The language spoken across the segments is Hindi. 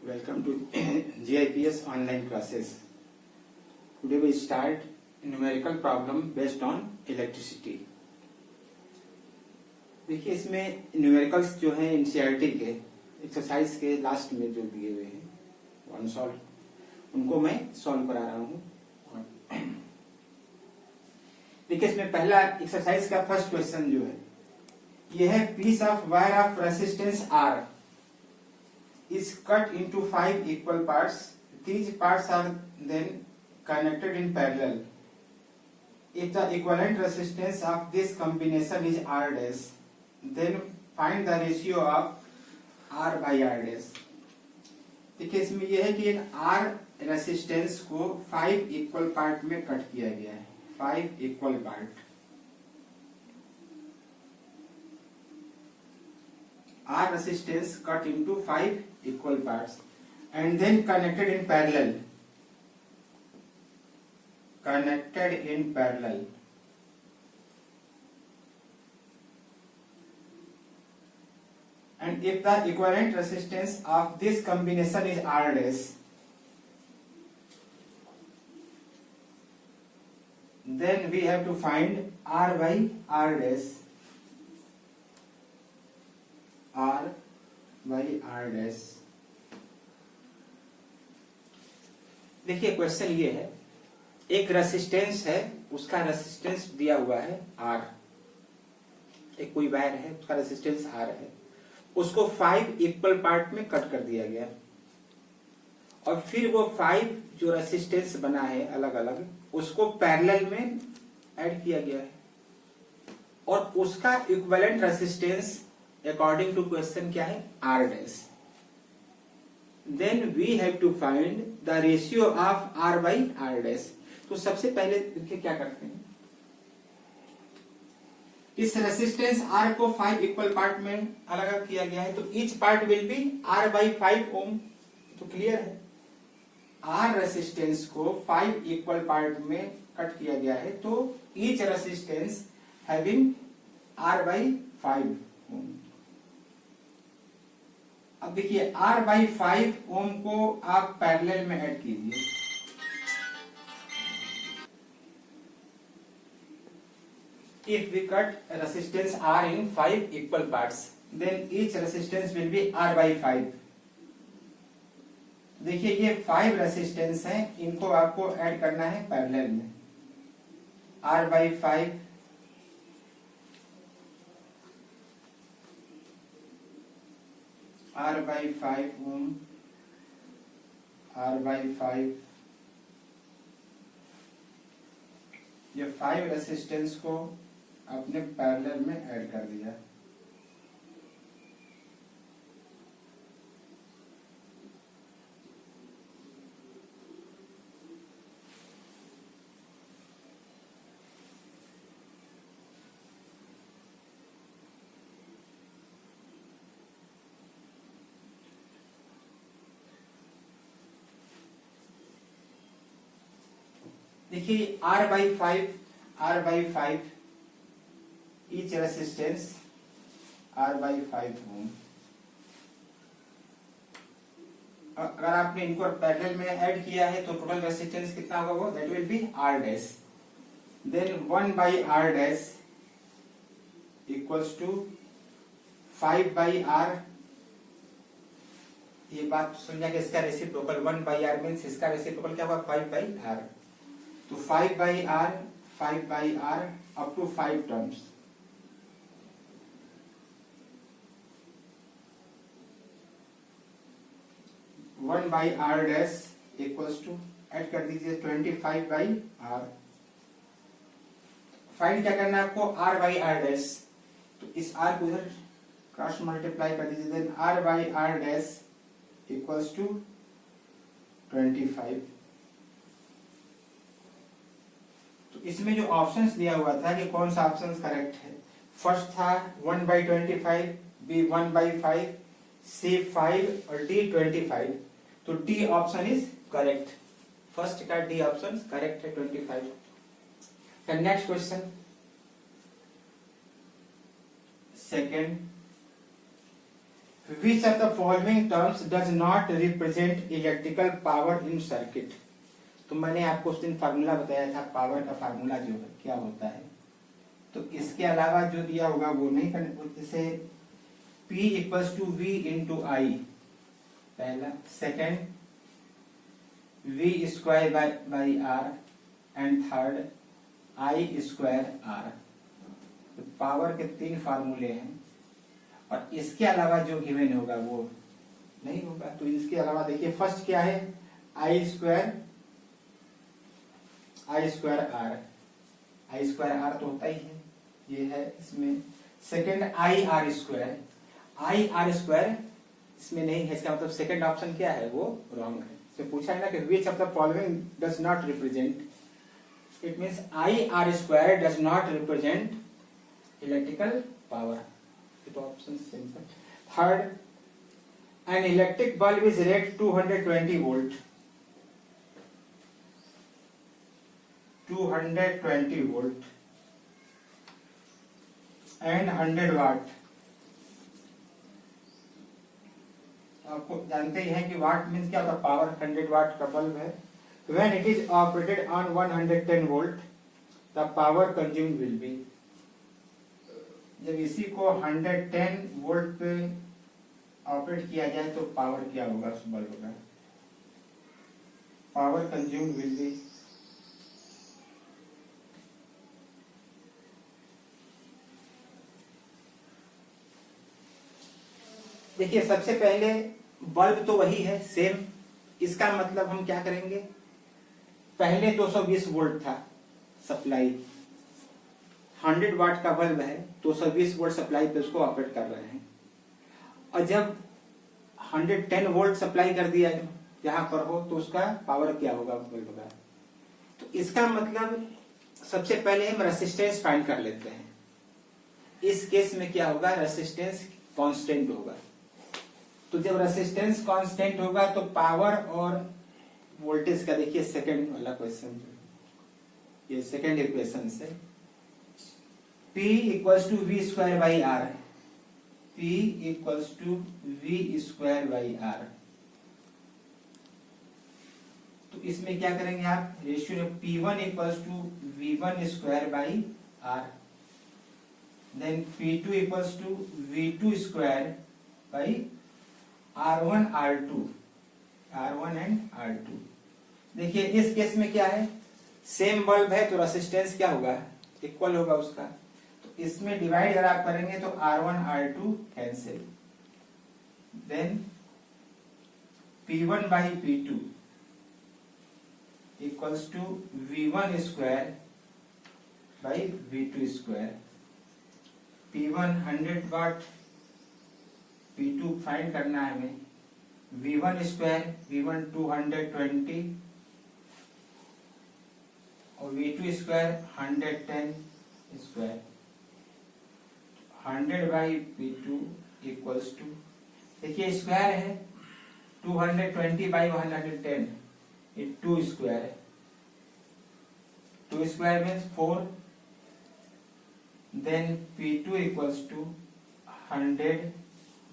Welcome to GIPS online classes. Today we start numerical problem based on electricity. देखिए इसमें न्यूमेरिकल्स जो हैं एनसीईआरटी के एक्सरसाइज के लास्ट में जो दिए हुए हैं वन सॉल्व उनको मैं सॉल्व करा रहा हूँ. देखिए इसमें पहला एक्सरसाइज का फर्स्ट क्वेश्चन जो है ये है piece of wire of resistance R is cut into 5 equal parts. These parts are then connected in parallel. If the equivalent resistance of this combination is R dash, then find the ratio of R by R dash. देखिए इसमें यह है कि एक R रेसिस्टेंस को 5 इक्वल पार्ट में कट किया गया है. 5 equal part. R resistance cut into 5 equal parts and then connected in parallel. Connected in parallel. And if the equivalent resistance of this combination is R dash, then we have to find R by R dash. R by R dash. देखिए क्वेश्चन ये है एक रेसिस्टेंस है उसका रेसिस्टेंस दिया हुआ है R. एक कोई वायर है उसका रेसिस्टेंस R है उसको 5 इक्वल पार्ट में कट कर दिया गया और फिर वो 5 जो रेसिस्टेंस बना है अलग अलग उसको पैरेलल में ऐड किया गया है और उसका equivalent resistance according to question क्या है R dash. Then we have to find the ratio of R by R dash. तो सबसे पहले देखिए क्या करते हैं इस रेसिस्टेंस R को 5 इक्वल पार्ट में अलग अलग किया गया है तो each part will be R by 5 ओम. तो क्लियर है R रेसिस्टेंस को 5 इक्वल पार्ट में कट किया गया है तो each resistance having R by 5 ओम. अब देखिए R by 5 ओम को आप पैरेलल में ऐड कीजिए. If we cut resistance R in 5 equal parts, then each resistance will be R by 5. देखिए ये 5 रेसिस्टेंस हैं इनको आपको ऐड करना है पैरेलल में. R by 5 R by 5 ohm, R by 5. ये 5 रेसिस्टेंस को आपने पैरेलल में ऐड कर दिया. देखिए R by 5 each resistance R by 5 ohm. अगर आपने इनको पैरेलल में ऐड किया है तो टोटल रेसिस्टेंस कितना होगा वो that will be R dash. Then 1 by R dash equals to 5 by R. ये बात समझा कि इसका रेसिप्रोकल 1 by R मींस इसका रेसिप्रोकल क्या होगा 5 by R. तो 5 by R up to 5 terms. One by R dash equals to add कर दीजिए 25 by R. फाइंड क्या करना है आपको R by R dash. तो इस R को इधर क्रॉस मल्टीप्लाई कर दीजिए then R by R dash equals to 25. इसमें जो ऑप्शंस दिया हुआ था कि कौन सा ऑप्शन करेक्ट है फर्स्ट था 1 by 25, B 1 by 5, C 5 और D 25. तो D option is correct. First का D ऑप्शन करेक्ट है 25. Next question second Which of the following terms does not represent electrical power in circuit? तो मैंने आपको उस दिन फार्मूला बताया था, पावर का फार्मूला जो है क्या होता है। तो इसके अलावा जो दिया होगा वो नहीं करना, जैसे P equals to V into I पहला, second V square by R and third I square R। तो पावर के 3 फार्मूले हैं और इसके अलावा जो गिवन होगा वो नहीं होगा। तो इसके अलावा देखिए फर्स्ट क्या है, आई स्क्वायर आर तो होता ही है, ये है इसमें। सेकंड आई आर स्क्वायर इसमें नहीं है, इसका मतलब सेकंड ऑप्शन क्या है वो रॉन्ग है। तो पूछा है ना कि which of the following does not represent, it means I R square does not represent electrical power, तो option simple. Third, an electric bulb is rated 220 volt, 220 volt and 100 watt। आपको जानते ही हैं कि वाट मीन्स क्या होता है, पावर। 100 वाट का बल्ब है। When it is operated on 110 volt, the power consumed will be। जब इसी को 110 वोल्ट पे ऑपरेट किया जाए तो पावर क्या होगा उस बल्ब का, पावर कंज्यूम्ड विल बी। देखिए सबसे पहले बल्ब तो वही है सेम, इसका मतलब हम क्या करेंगे, पहले 220 वोल्ट था सप्लाई, 100 वाट का बल्ब है, 220 वोल्ट सप्लाई पे उसको ऑपरेट कर रहे हैं। और जब 110 वोल्ट सप्लाई कर दिया जहां पर हो तो उसका पावर क्या होगा बल्ब का। तो इसका मतलब सबसे पहले हम रेसिस्टेंस फाइंड कर लेते हैं। इस केस में क्या होगा, रेसिस्टेंस कांस्टेंट होगा। तो जब रेसिस्टेंस कांस्टेंट होगा तो पावर और वोल्टेज का, देखिए सेकंड वाला क्वेश्चन, ये सेकंड इक्वेशन से P equals to V square by R, P equals to V square by R. तो इसमें क्या करेंगे आप, ratio P1 equals to V1 square by R, then P2 equals to V2 square by R1 and R2। देखिए इस केस में क्या है, सेम बल्ब है तो रेसिस्टेंस क्या होगा, इक्वल होगा उसका। तो इसमें डिवाइड अगर आप करेंगे तो R1 R2 cancel, then P1 by P2 equals to V1 square by V2 square. P1 100 watt, P2 find करना है हमें, V1 स्क्वायर, V1 220 और V2 square 110 square. 100 by P2 equals to, देखिए स्क्वायर है, 220 बाई 110 ये 2 स्क्वायर है, 2 square means 4, then P2 equals to 100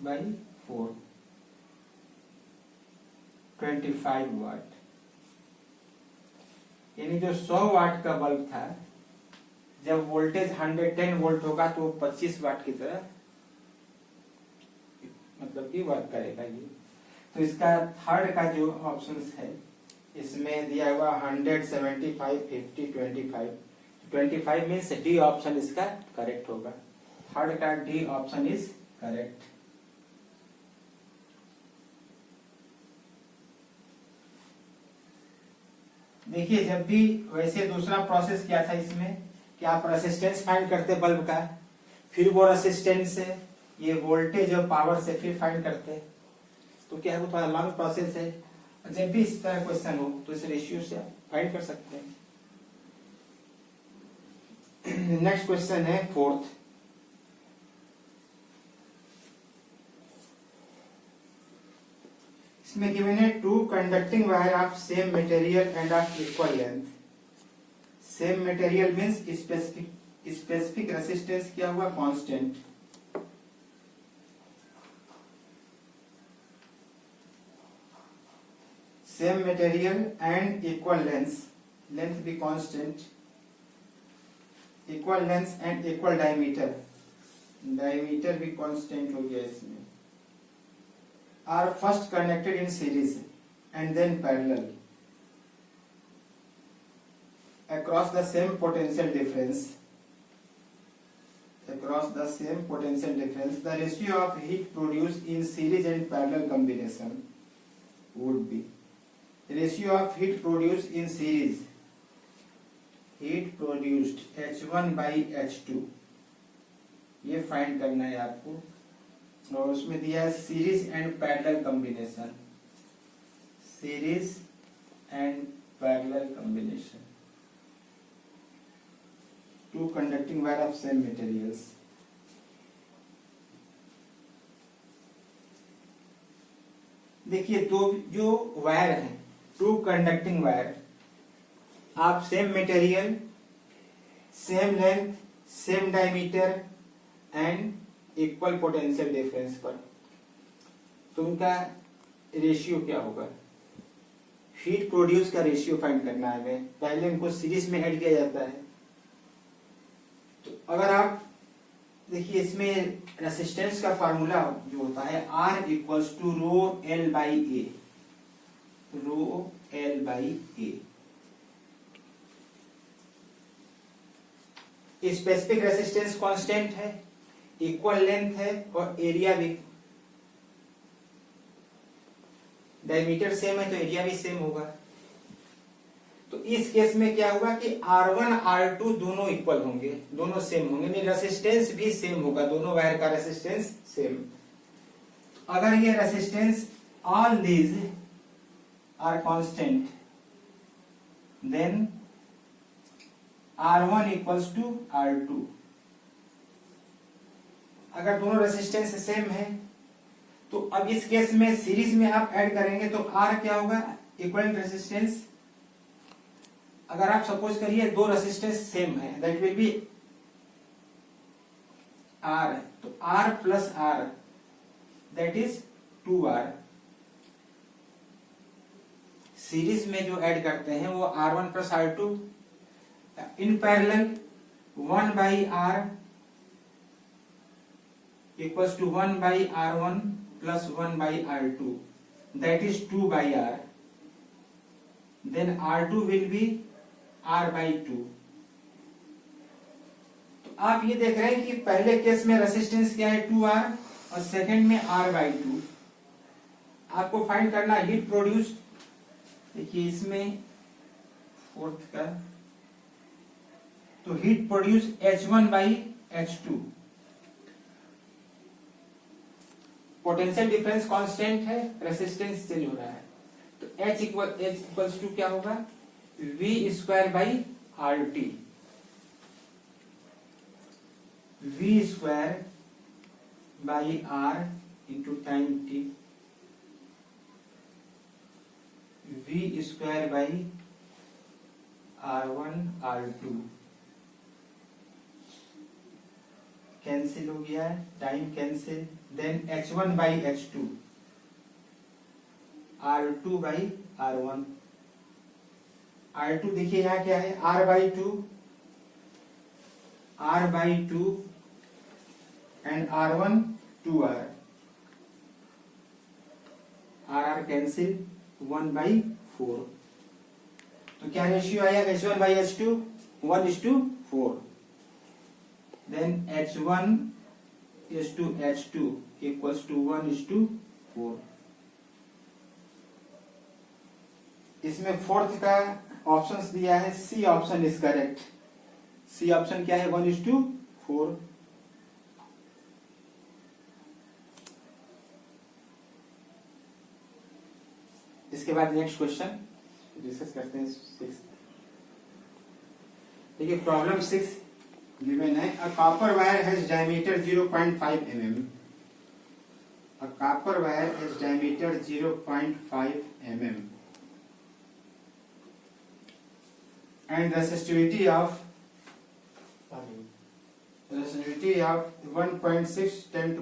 by 4, 25 watt. यानी जो 100 वाट का बल्ब था, जब वोल्टेज 110 वोल्ट होगा तो 25 वाट की तरह मतलब कि वर्क करेगा ये। तो इसका थर्ड का जो ऑप्शन है इसमें दिया हुआ 100, 75, 50, 25, 25 मीन्स डी ऑप्शन इसका करेक्ट होगा। थर्ड का डी ऑप्शन इज करेक्ट। देखिए जब भी वैसे दूसरा प्रोसेस क्या था इसमें कि आप रेसिस्टेंस फाइंड करते बल्ब का, फिर वो रेसिस्टेंस से ये वोल्टेज और पावर से फिर फाइंड करते, तो क्या है वो थोड़ा लॉन्ग प्रोसेस है। जब भी इस तरह क्वेश्चन हो तो इस रेशियो से आप फाइंड कर सकते हैं। नेक्स्ट क्वेश्चन है फोर्थ, इसमें गिवन है 2 conducting wire of same material end of equal length. Same material means specific resistance क्या हुआ, constant. same material and equal length be constant, equal length and equal diameter भी constant हो गया इसमें, are first connected in series and then parallel across the same potential difference, the ratio of heat produced in series and parallel combination would be, ratio of heat produced in series, heat produced H1 by H2, ये फाइंड करना है आपको, और उसमें दिया है series and parallel combination, series and parallel combination, two conducting wire of same materials. देखिए तो जो वायर है, टू कंडक्टिंग वायर, आप same material, same length, same diameter and equal potential difference पर, तो उनका रेशियो क्या होगा, हीट प्रोड्यूस का रेशियो फाइंड करना है हमें। पहले उनको सीरीज में ऐड किया जाता है। तो अगर आप देखिए इसमें रेसिस्टेंस का फार्मूला जो होता है R equals to rho L by A, rho L by A. Specific resistance constant है, इक्वल लेंथ है और एरिया भी, डायमीटर सेम है तो एरिया भी सेम होगा। तो इस केस में क्या होगा कि R1 R2 दोनों इक्वल होंगे, दोनों सेम होंगे, नहीं रेसिस्टेंस भी सेम होगा, दोनों वायर का रेसिस्टेंस सेम। अगर ये resistance all these are constant, then R1 equals to R2। अगर दोनों रेसिस्टेंस सेम है तो अब इस केस में सीरीज में आप ऐड करेंगे तो R क्या होगा, इक्वल रेसिस्टेंस। अगर आप सपोज करिए दो रेसिस्टेंस सेम है, दैट विल बी R, तो R plus R that is 2R। Series में जो ऐड करते हैं वो R1 plus R2, in parallel 1 by R equals to 1 by R1 plus 1 by R2 that is 2 by R, then R2 will be R by 2। तो आप ये देख रहे हैं कि पहले केस में रेसिस्टेंस क्या है 2R और सेकंड में R बाई 2। आपको फाइंड करना हीट प्रोड्यूस, देखिए इसमें फोर्थ का, तो heat produce H1 by H2, potential difference constant है, रेसिस्टेंस चेंज हो रहा है, तो H इक्वल्स टू क्या होगा, V square by RT, V square by R into time T, V square by R1 R2 cancel हो गया, time cancel, then H1 by H2, R2 by R1, R2 देखिए यहाँ क्या है, R by 2, R by 2 and R1 2R, R cancel, 1 by 4। तो क्या रेशियो आया H1 by H2, 1:4, then H1 is to H2 equals to 1:4। इसमें फोर्थ का ऑप्शंस दिया है, C option is correct. C option क्या है, 1:4। इसके बाद नेक्स्ट क्वेश्चन डिस्कस करते हैं 6। देखिए प्रॉब्लम 6 गिवन है, a copper wire has diameter 0.5 mm, a copper wire has diameter 0.5 mm and resistivity of 1.6 10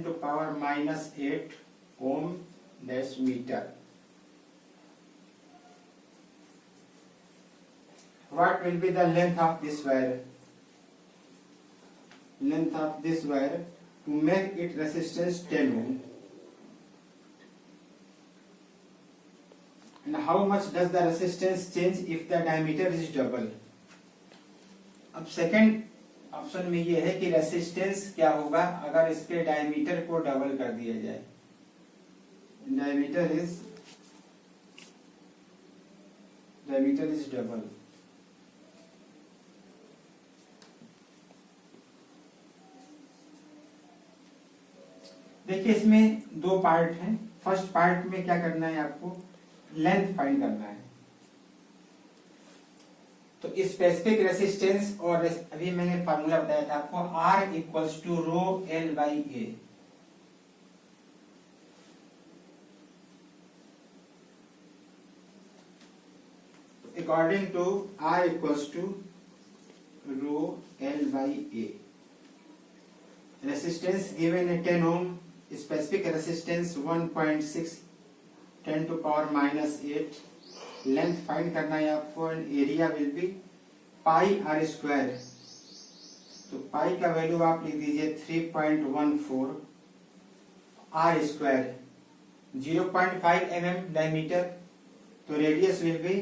to power minus 8 ohm, that's meter. What will be the length of this wire? Length of this wire to make it resistance 10 ohm. And how much does the resistance change if the diameter is double? अब सेकंड ऑप्शन में ये है कि रेसिस्टेंस क्या होगा अगर इसके डायमीटर को डबल कर दिया जाए. Diameter is double. देखिए इसमें दो पार्ट हैं. फर्स्ट पार्ट में क्या करना है आपको, लेंथ फाइंड करना है. तो स्पेसिफिक रेसिस्टेंस और अभी मैंने फार्मूला बताया था आपको, R equals to rho L by A. According to R equals to rho L by A, resistance given है 10 ohm, specific resistance 1.6 10 to power minus 8. Length find करना है आपको and area will be pi R square. तो पाई का वैल्यू आप लिख दीजिए 3.14 आर स्क्वायर. 0.5 mm डायमीटर, तो radius will be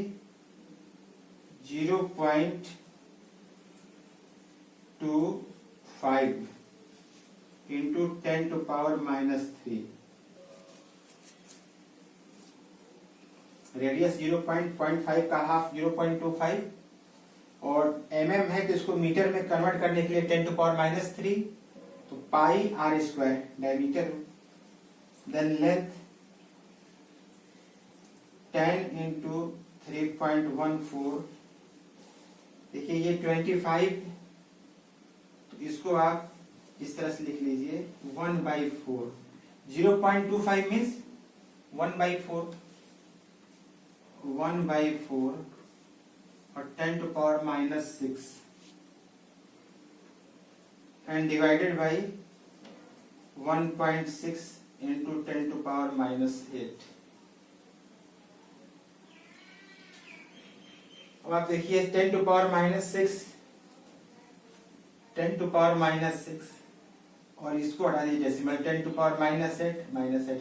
0.25 into 10 to power minus 3. Radius 0.5 का हाफ 0.25 और mm है तो इसको मीटर में कन्वर्ट करने के लिए 10 to power minus 3, तो pi R square diameter. Then length 10 into 3.14, देखिए ये 25, तो इसको आप इस तरह से लिख लीजिए 1/4. 0.25 मीन्स 1/4 और 10 to power minus 6 and divided by 1.6 into 10 to power minus 8. अब आप देखिए 10 to power minus 6, 10 to power minus 6 और इसको हटा दीजिए decimal, 10 to power minus 8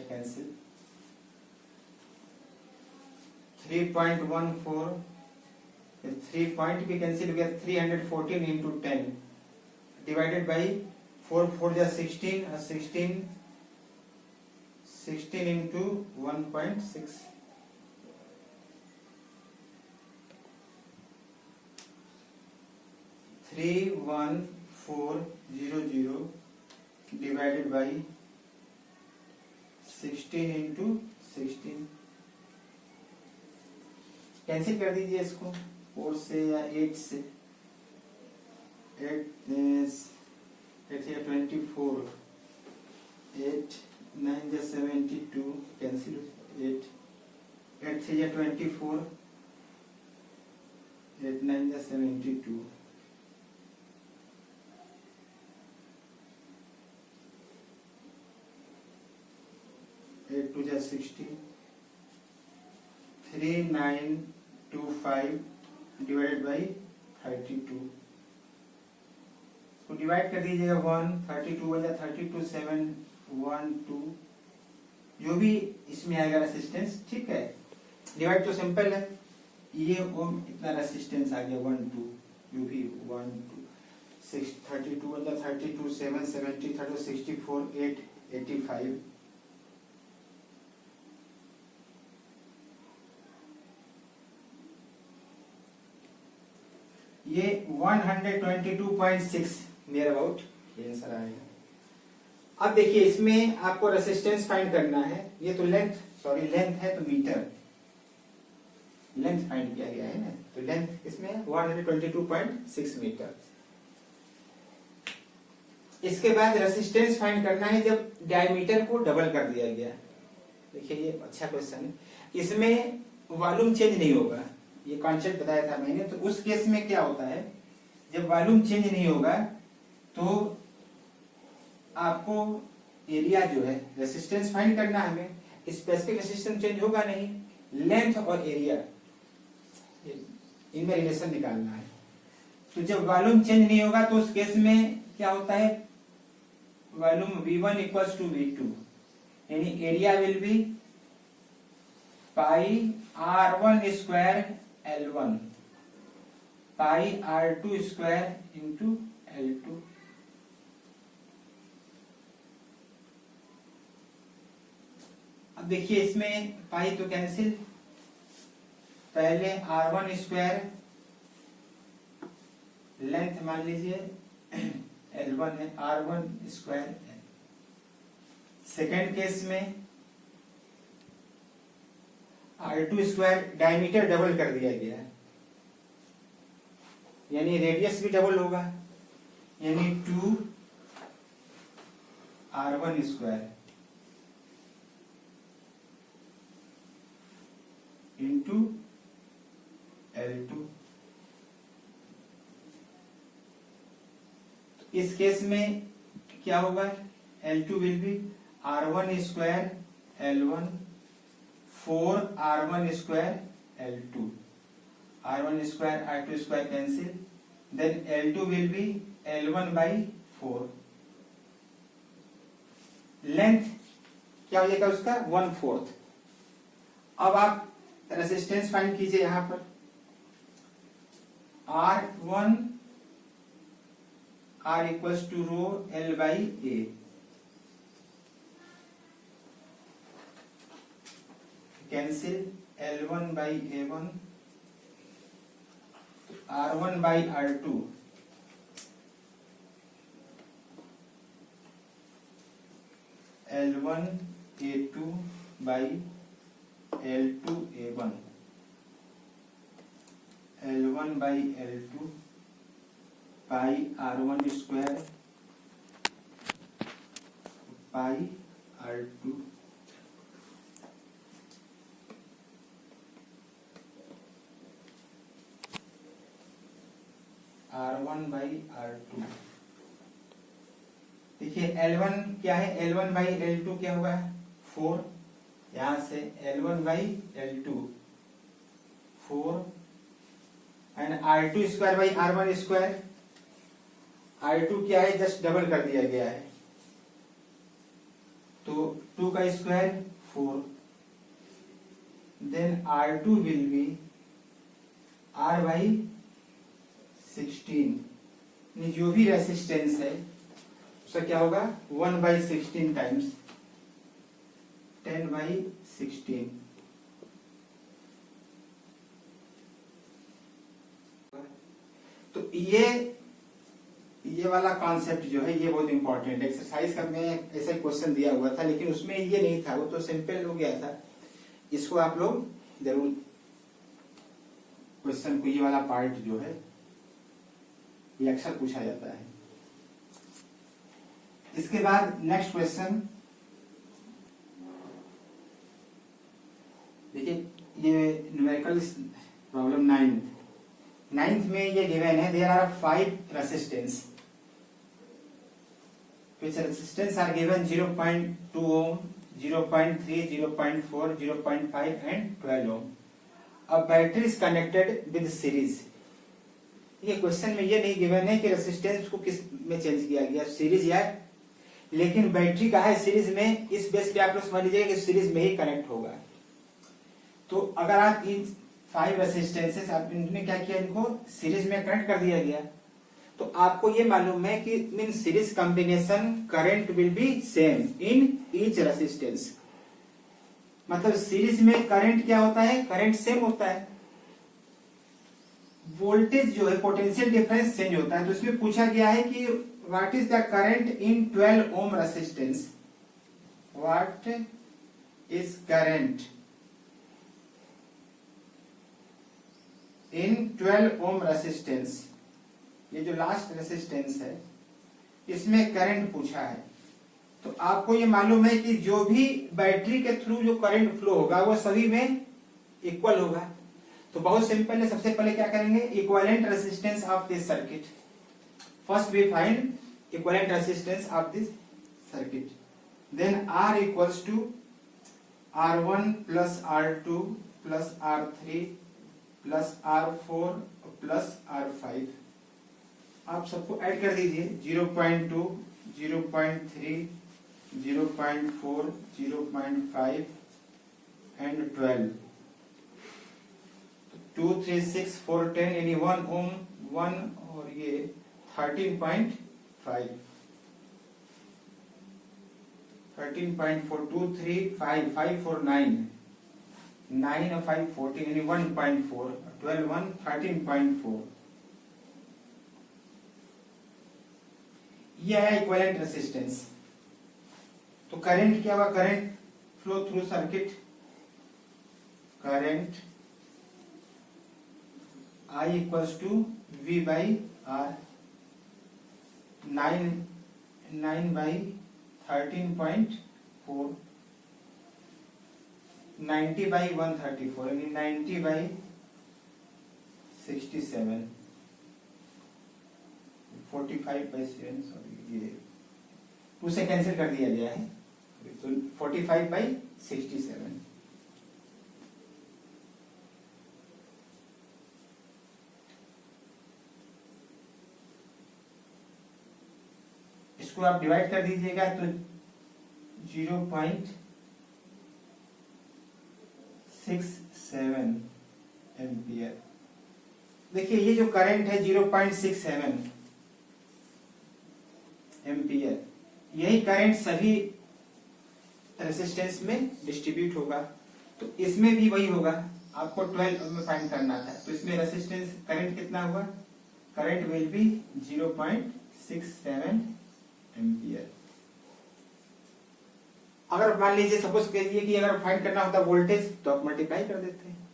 cancel. 3.14, 3 point भी कैंसिल हो गया. 314 into 10 डिवाइडेड बाई 4 4 जा 16 और 16 into 1.6. Three 1,400 divided by 16 into 16. Cancel कर दीजिए इसको 4 से या 8 से. 8 से 24, 8 9 जा 72 कैंसिल. 8 से या 24, 8 9 जा 72. 8 2 जा 60. 3925 डिवाइडेड बाई 32. तो डिवाइड कर दीजिएगा 1, 32 1 जा 32 7 1 2, जो भी इसमें आएगा रेसिस्टेंस. ठीक है, डिवाइड तो सिंपल है. ये ओम इतना रेसिस्टेंस आ गया 1 2, जो भी 1 2 6 32 1 जा 32 7 70 30 64 8 85. ये 122.6 नियर अबाउट आंसर आएगा. अब देखिए इसमें आपको रेसिस्टेंस फाइंड करना है. ये तो लेंथ है तो मीटर, लेंथ फाइंड किया गया है ना, तो लेंथ इसमें 122.6 मीटर. इसके बाद रेसिस्टेंस फाइंड करना है जब डायमीटर को डबल कर दिया गया. देखिए ये अच्छा क्वेश्चन है. इसमें वॉल्यूम चेंज नहीं होगा, ये कॉन्सेप्ट बताया था मैंने. तो उस केस में क्या होता है, जब वॉल्यूम चेंज नहीं होगा तो आपको एरिया जो है रेसिस्टेंस फाइंड करना है हमें. स्पेसिफिक रेजिस्टेंस चेंज होगा नहीं, लेंथ और एरिया इनमें रिलेशन निकालना है। तो जब वॉल्यूम चेंज नहीं होगा तो उस केस में क्या होता है, volume V1 equals to V2, यानी area will be pi R1 square L1 pi R2 square into L2। अब देखिए इसमें पाई तो कैंसिल, पहले R1 स्क्वायर लेंथ मान लीजिए L1 है, R1 स्क्वायर। सेकेंड केस में R2 स्क्वायर डायमीटर डबल कर दिया गया है, यानी रेडियस भी डबल होगा, यानी 2 R1 स्क्वायर इंटू L2। इस केस में क्या होगा, L2 will be R1 square L1 4 R1 square L2, R1 square R2 square cancel, then L2 will be L1 by 4। Length क्या हो जाएगा उसका 1/4। अब आप रेजिस्टेंस फाइंड कीजिए, यहां पर R1 R equals to rho L by A, cancel L1 by A1, R1 by R2 L1 A2 by L2 A1, L1 by L2 pi R1 square pi R2। R1 by R2, देखिए L1 क्या है, L1 बाई L2 क्या हुआ है 4, यहां से L1 by L2 4 and R2 square by R1 square, R2 क्या है जस्ट डबल कर दिया गया है, तो 2 का square 4, then R2 will be R by 16, जो भी रेसिस्टेंस है उसका क्या होगा 1 बाई 16 टाइम्स 10 बाई 16। तो ये वाला कॉन्सेप्ट जो है ये बहुत इंपॉर्टेंट है। एक्सरसाइज का में ऐसा क्वेश्चन दिया हुआ था लेकिन उसमें ये नहीं था, वो तो सिंपल हो गया था। इसको आप लोग जरूर क्वेश्चन को, ये वाला पार्ट जो है ये अक्सर पूछा जाता है। इसके बाद नेक्स्ट क्वेश्चन देखिए, ये न्यूमेरिकल प्रॉब्लम 9th में ये गिवन है, there are 5 resistance which resistance are given 0.2 ohm, 0.3, 0.4, 0.5 and 12 ohm. A battery is connected with series. ये क्वेश्चन में ये नहीं गिवन है कि रेसिस्टेंस को किस में चेंज किया गया, सीरीज या, लेकिन बैटरी का है सीरीज में, इस बेस पे आप लोग समझ लीजिएगा कि सीरीज में ही कनेक्ट होगा। तो अगर आप इन 5 रेसिस्टेंसेस आप इनमें क्या किया, इनको सीरीज में कनेक्ट कर दिया गया, तो आपको ये मालूम है कि in series combination current will be same in each resistance. मतलब सीरीज में करंट क्या होता है, करंट सेम होता है, वोल्टेज जो है पोटेंशियल डिफरेंस चेंज होता है। तो इसमें पूछा गया है कि what is the current in 12 ohm resistance, what is current in 12 ohm resistance. ये जो लास्ट रेसिस्टेंस है इसमें करंट पूछा है। तो आपको ये मालूम है कि जो भी बैटरी के थ्रू जो करंट फ्लो होगा वो सभी में इक्वल होगा। तो बहुत सिंपल है, सबसे पहले क्या करेंगे, equivalent resistance of this circuit. First we find equivalent resistance of this circuit, then R equals to R1 plus R2 plus R3 plus R4 plus R5, आप सबको ऐड कर दीजिए। 0.2, 0.3, 0.4, 0.5 एंड 12। 2, 3, 6, 4, 10 यानी 1 ओम, 1 और ये 13.5, 13.4, 2, 3, 5, 5, 4, 9, 9 और 5, 14 यानी 1.4, 12, 1, 13.4। यह है इक्विवेलेंट रेजिस्टेंस। तो करंट क्या हुआ? Current flow through circuit, current I equals to V by R, 9 by 13.4, 90 by 134 यानी 90 बाई 67, 45 बाई 7, सॉरी ये 2 से कैंसिल कर दिया गया है, तो 45 बाई 67। इसको आप डिवाइड कर दीजिएगा तो 0.67 एम्पियर। देखिए ये जो करंट है 0.67 एम्पियर, यही करंट सभी रेजिस्टेंस में डिस्ट्रीब्यूट होगा। तो इसमें भी वही होगा, आपको 12 में फाइंड करना था। तो इसमें रेजिस्टेंस करंट कितना हुआ? Current will be 0.67 ampere. अगर मान लीजिए सपोज करिए कि अगर फाइंड करना होता वोल्टेज तो आप मल्टीप्लाई कर देते हैं,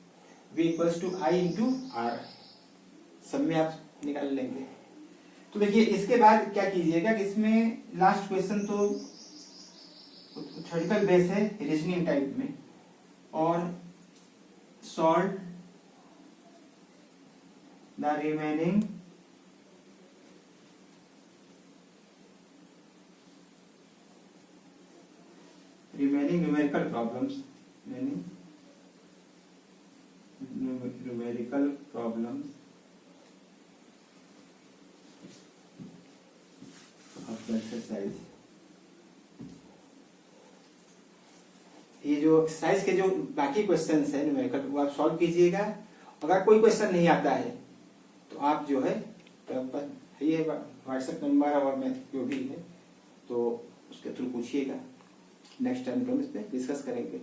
V equals to I into R, सब में आप निकाल लेंगे। तो देखिए इसके बाद क्या कीजिएगा कि इसमें लास्ट क्वेश्चन तो थ्योरेटिकल बेस है, रीजनिंग टाइप में, और solve the remaining numerical problems, numerical problems of the exercise। ये जो एक्सरसाइज के जो बाकी क्वेश्चंस है न्यूमेरिकल, वो आप सॉल्व कीजिएगा। अगर कोई क्वेश्चन नहीं आता है तो आप जो है ये व्हाट्सएप नंबर और मैं जो भी है तो उसके थ्रू पूछिएगा। नेक्स्ट टाइम हम इस पे डिस्कस करेंगे।